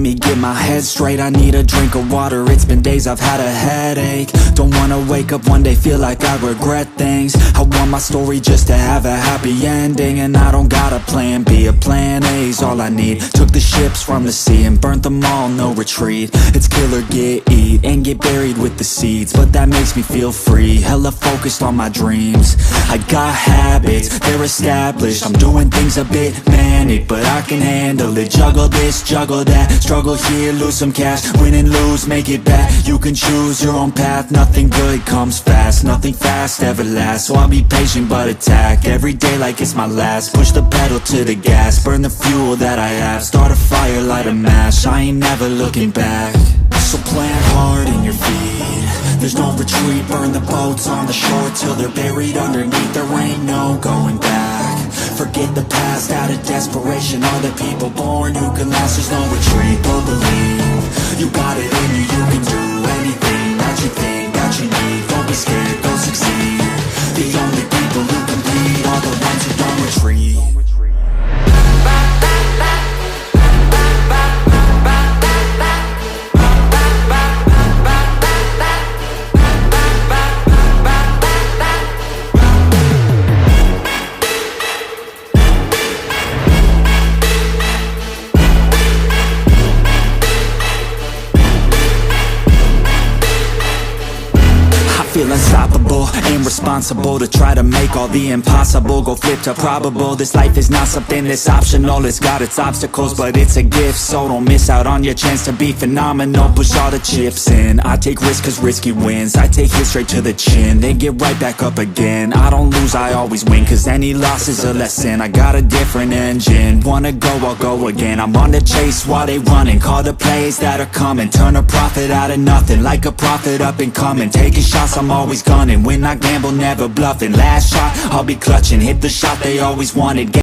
me get my head straight. I need a drink of water, it's been days I've had a headache. Don't wanna wake up one day, feel like I regret things. I want my story just to have a happy ending, and I don't got a plan B, a plan A's all I need. Took the ships from the sea and burnt them all, no retreat. It's kill or get, eat, and get buried with the seeds, but that makes me feel free, hella focused on my dreams. I got habits, they're established, I'm doing things a bit manic, but I can handle it. Juggle this, juggle that, struggle here, lose some cash, win and lose, make it back. You can choose your own path, nothing good comes fast, nothing fast ever lasts. So I'll be patient but attack, every day like it's my last. Push the pedal to the gas, burn the fuel that I have, start a fire, light a match, I ain't never looking back. So plant hard in your feet, there's no retreat. Burn the boats on the shore till they're buried underneath. There ain't no going back. Forget the past out of desperation. All the people born who can last. There's no retreat, but believe you got it in you. You can do anything that you think that you need. Don't be scared, go succeed. The only people who compete are the ones who don't retreat. Feel unstoppable, ain't responsible to try to make all the impossible go flip to probable. This life is not something that's optional, it's got its obstacles, but it's a gift. So don't miss out on your chance to be phenomenal. Push all the chips in, I take risks cause risky wins. I take it straight to the chin, then get right back up again. I don't lose, I always win, cause any loss is a lesson. I got a different engine, wanna go, I'll go again. I'm on the chase while they running, call the plays that are coming. Turn a profit out of nothing, like a prophet up and coming. Taking shots, I'm always gunning, when I gamble never bluffing. Last shot, I'll be clutching, hit the shot they always wanted.